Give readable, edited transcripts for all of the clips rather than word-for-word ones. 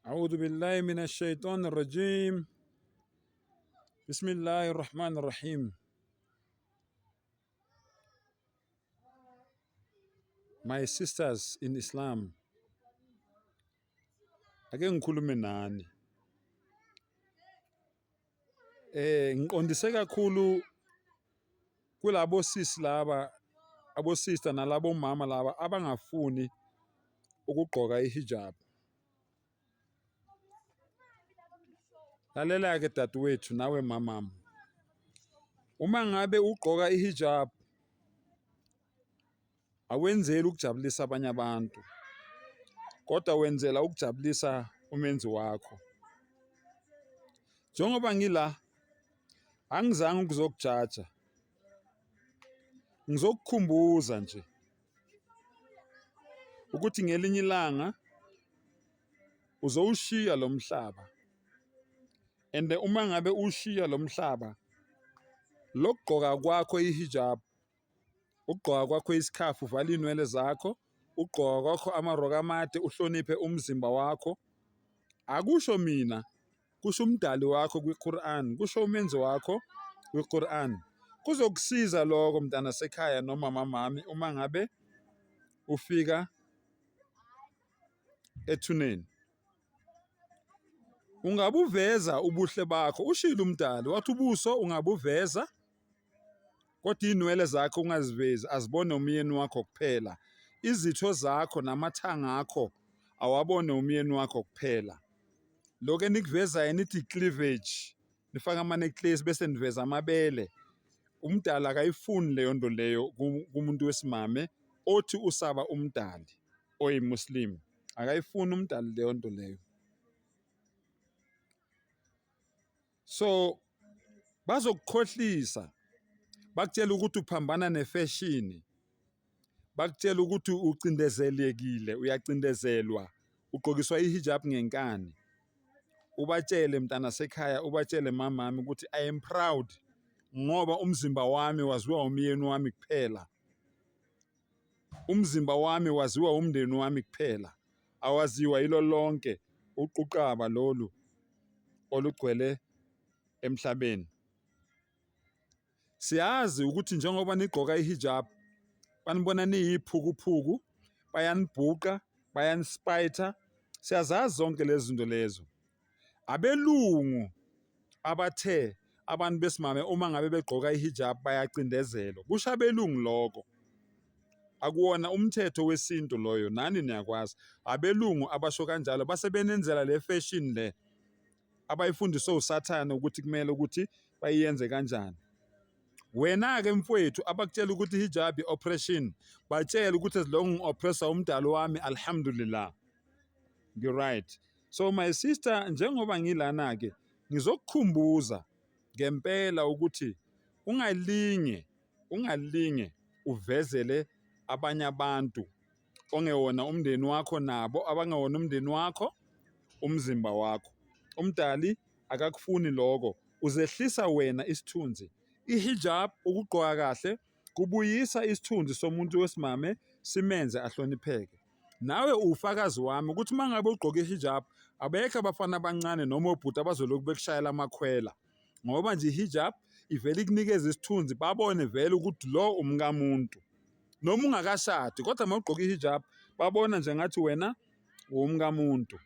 أعوذ بالله من الشيطان الرجيم. بسم الله الرحمن الرحيم. My sisters in Islam, ake ngikhulume nani. Ngiqondise kakhulu kulabo sisi laba, abosista nalabo mama laba abangafuni ukugqoka ihijab. Lalela ke dadewethu nawe mamam. Uma ngabe ugqoka ihijab awenzeli ukujabulisa abanye abantu, kodwa wenzela ukujabulisa umenzi wakho. Njengoba ngila angizange ukuzokujaja, ngizokukhumbuza nje ukuthi ngelinye ilanga uzowushiya lo mhlaba, and uma ngabe ushiya lo mhlaba, lokugqoka kwakho ihijab, ukugqoka kwakho isikhafu uvala inwele zakho, ugqoka kwakho amaroka amade, uhloniphe umzimba wakho, akusho mina, kusho umdali wakho kwiQuran, kusho umenzi wakho kwiQuran. Kuzokusiza lokho mntana sekhaya noma mamami uma ngabe ufika ethuneni. Ungabuveza ubuhle bakho, ushilo umdali wathi ubuso ungabuveza, kodwa inwele zakho ungazivezi, azibone umyeni wakho kuphela. Izitho zakho namathanga akho awabone umyeni wakho kuphela. Lokho enikuvezayo nithi cleavage, nifaka ama-necklace bese niveza amabele. Umdali akayifuni leyo nto leyo kumuntu wesimame othi usaba umdali oyimuslim. Akayifuni umdali leyo nto leyo. So bazokukhohlisa, bakutshela ukuthi uphambana nefashion, bakutshela ukuthi ucindezelekile, uyacindezelwa, ugqokiswa ihijab ngenkani. Ubatshele mntana sekhaya, ubatshele mamami ukuthi I am proud ngoba umzimba wami waziwa umyeni wami kuphela. Umzimba wami waziwa umndeni wami kuphela. Awaziwa yilo lonke uquqaba lolu olugcwele emhlabeni. Siyazi ukuthi njengoba nigqoka ihijab, banibona niyiphukuphuku, bayanibhuqa, bayanspayitha. Siyazazi zonke lezi zinto lezo. Abelungu abathe abantu besimame uma ngabe begqoka ihijab bayacindezelwa. Kusho abelungu lokho. Akuwona umthetho wesintu loyo, nani niyakwazi. Abelungu abasho kanjalo basebenenzela le fashion le abayifundiswe uSathane ukuthi kumele ukuthi bayiyenze kanjani. Wena ke mfowethu abakutshela ukuthi hijab oppression, batshela ukuthi as long oppressor umdalo wami, alhamdulillah. You're right. So my sister, njengoba ngilana ke ngizokukhumbuza ngempela ukuthi ungalinge uvezele abanye abantu ongewona umndeni wakho nabo abangewona umndeni wakho, umzimba wakho. Umdali akakufuni lokho, uzehlisa wena isithunzi. Ihijab ukugqoka kahle kubuyisa isithunzi somuntu wesimame simenze ahlonipheke. Nawe ufakazi wami ukuthi mangabe ugqoka ihijab abekho abafana abancane noma obhuti abazoloku bekushayela amakhwela, ngoba nje ihijab ivela ikunikeza isithunzi, babone vele ukuthi lo umkamuntu noma ungakashadi, kodwa mawugqoka ihijab babona nje ngathi wena umkamuntu.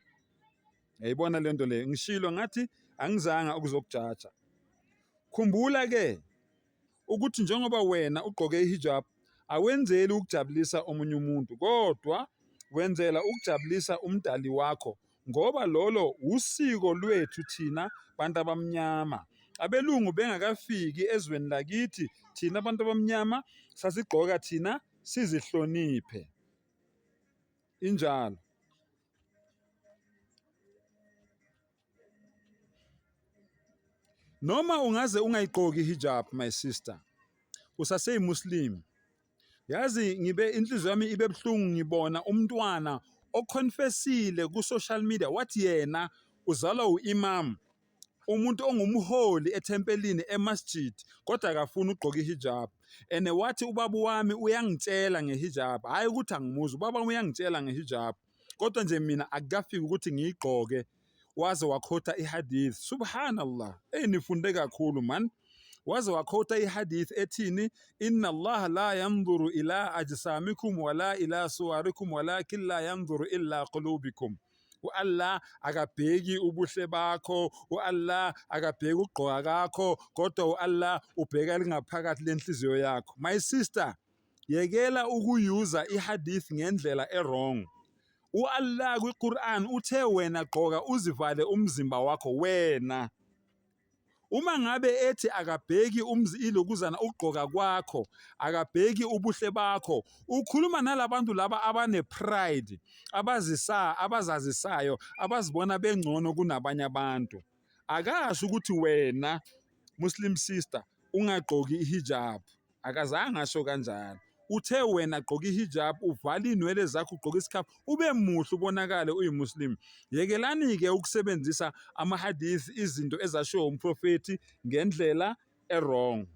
Yayibona lento le ngishilo ngathi angizanga ukuzokujaja. Khumbula ke ukuthi njengoba wena ugqoke ihijab awenzeli ukujabulisa omunye umuntu, kodwa wenzela ukujabulisa umdali wakho, ngoba lolo usiko lwethu thina bantu abamnyama. Abelungu bengakafiki ezweni lakithi, thina abantu abamnyama sasigqoka thina sizihloniphe. Injalo. Noma ungaze ungayigqoki ihijab my sister, usaseyimuslim. Yazi ngibe inhliziyo yami ibe buhlungu ngibona umntwana oconfessile ku social media wathi yena uzalwa uimam, umuntu ongumholi ethempelini emasjid, kodwa akafuni ukugqoka ihijab. And wathi ubaba wami uyangitshela ngehijab, hayi ukuthi angimuzi, ubaba uyangitshela ngehijab. kodwa nje mina akukafiki ukuthi ngiyigqoke waze wakhotha ihadith. Subhanallah, nifunde kakhulu man. Waze wakhotha ihadith ethini, inna Allah la yanzuru ila ajsamikum wala ila suwarikum walakin la yanzuru illa qulubikum. U-Allah akabheki ubuhle bakho, u-Allah akabheki ukugqoka kakho, kodwa u-Allah ubheka lingaphakathi lenhliziyo yakho. My sister, yekela ukuyuza ihadith ngendlela wrong. U-Allah kwiQuran uthe wena gqoka uzivale umzimba wakho wena. Uma ngabe ethi akabheki ilokuzana ukugqoka kwakho, akabheki ubuhle bakho, ukhuluma nalabantu laba abane pride, abazazisayo, abazibona bengcono kunabanye abantu. Akasho ukuthi wena Muslim sister ungagqoki ihijab. Akazange asho kanjalo. Uthe wena gqoka ihijab, uvale inwele zakho, ugqoka isikhafu, ube muhle ubonakale uyimuslim. Yekelani-ke ukusebenzisa amahadith, izinto ezashiwo umprofeti ngendlela wrong.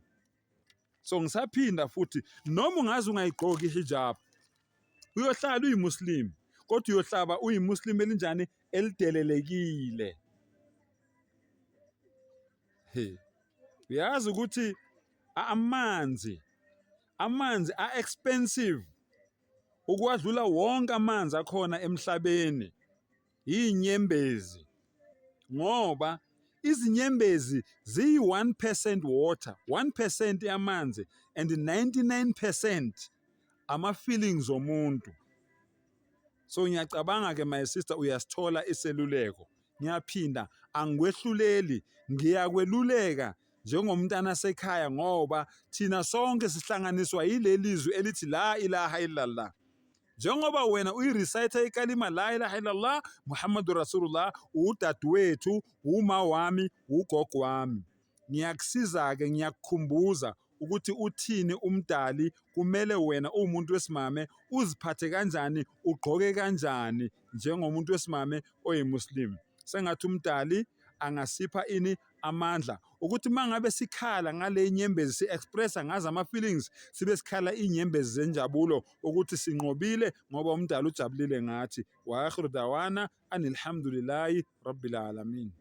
So ngisaphinda futhi, noma ungaze ungayigqoki ihijab, uyohlala uyimuslim, kodwa uyohlaba uyimuslim elinjani? Elidelelekile. Uyazi ukuthi amanzi a-expensive ukwadlula wonke amanzi akhona emhlabeni, inyembezi. Ngoba izinyembezi ziyi-1% water, 1% yamanzi, and 99% ama-feelings omuntu. So ngiyacabanga-ke my sister uyasithola iseluleko. Ngiyaphinda, angikwehluleli, ngiyakweluleka njengomntana sekhaya, ngoba thina sonke sihlanganiswa yilelizwi elithi la ilaha illallah. Njengoba wena uyirecite ikalima la ilaha illallah Muhammadur Rasulullah, udadewethu, uma wami, ugogo wami, ngiyakusiza-ke, ngiyakukhumbuza ukuthi uthini umdali, kumele wena uwumuntu wesimame uziphathe kanjani, ugqoke kanjani njengomuntu wesimame oyimuslim. Sengathi umdali angasipha amandla ukuthi mangabe sikhala ngale inyembezi, si-expressa ngazo ama-feelings, sibe sikhala inyembezi zenjabulo ukuthi sinqobile ngoba umdala ujabulile ngathi. Wa akhiru dawana anilhamdulillahi rabbil alamin.